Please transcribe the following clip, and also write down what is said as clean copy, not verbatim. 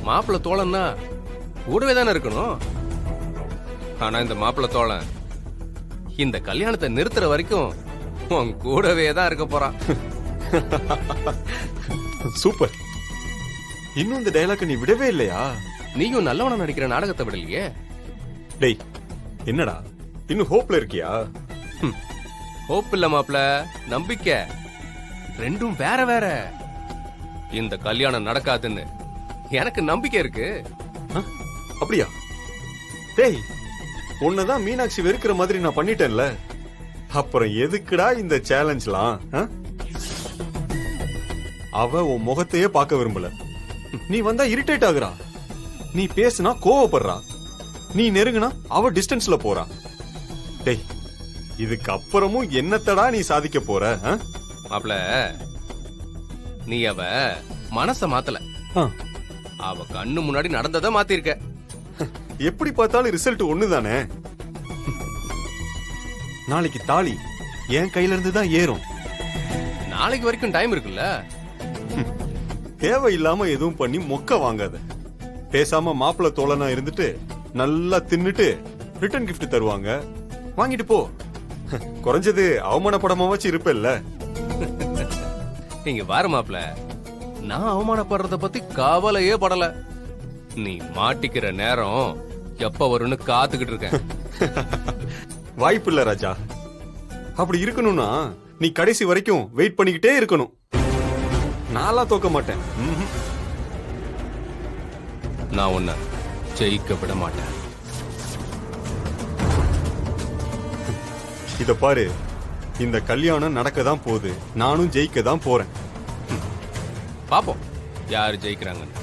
மாப்பிள்ள தோழன்னா கூடவே தானே இருக்கணும். ஆனா இந்த மாப்பிள்ள தோழன் இந்த கல்யாணத்தை நிறுத்துற வரைக்கும் உன் கூடவே தான் இருக்க போறான். சூப்பர். இன்னும் இந்த டயலாக் நீ விடவே இல்லையா? நீயும் நல்லவனா நடிக்கிற நாடகத்தை விடலையே. டேய் என்னடா இன்னும் ஹோப்ல இருக்கியா? ஹோப் இல்ல மாப்பிள்ள, நம்பிக்கை. ரெண்டும் வேற வேற. இந்த கல்யாணம் நடக்காதுன்னு எனக்கு நம்பிக்கை இருக்கு. அப்படியா? டேய் உன்னதான் மீனாட்சி வெறுக்கிற மாதிரி நான் பண்ணிட்டேன்ல, அப்புறம் எதுக்குடா இந்த சேலஞ்ச்லாம்? அவ உன் முகத்தையே பார்க்க விரும்பல. நீ வந்தா இரிட்டேட் ஆகுறா, நீ பேசுனா கோவப்படுறா, நீ நெருங்குனா அவ டிஸ்டன்ஸ்ல போறா. டேய் இதுக்கு அப்புறமும் என்னத்தடா நீ சாதிக்க போற? மாப்பிள்ள, நீ அவ மனச மாத்தல, அவ கண்ணு முன்னாடி நடந்ததை மாத்திருக்க. எப்படி பார்த்தாலும் ரிசல்ட் ஒண்ணுதானே. நாளைக்கு தாலி என் கையில இருந்து தான் ஏறும். நாளைக்கு வரைக்கும் டைம் இருக்குல்ல. தேவையில்லாம எதுவும் பண்ணி மொக்க வாங்காத. பேசாம மாப்பிள்ள தோழனா இருந்துட்டு நல்லா தின்னுட்டு ரிட்டர்ன் கிஃப்ட் தருவாங்க, வாங்கிட்டு போ. குறைஞ்சது அவமானப்படமாவாச்சு இருப்பல்ல. நீங்க பாரு மாப்பிள்ள, நான் அவமானப்படுறத பத்தி கவலையே படல. நீ மாட்டிக்கிற நேரம் எப்ப வரும்னு காத்துக்கிட்டு இருக்கேன். வாய்ப்பு இல்ல ராஜா. அப்படி இருக்கணும்னா நீ கடைசி வரைக்கும் வெயிட் பண்ணிக்கிட்டே இருக்கணும். நாளா தோக்க மாட்டேன். நான் உன்னை ஜெயிக்க விட மாட்டேன். இத பாரு, இந்த கல்யாணம் நடக்க தான் போகுது, நானும் ஜெயிக்க தான் போறேன். பாப்போம் யாரு ஜெயிக்கிறாங்கன்னு.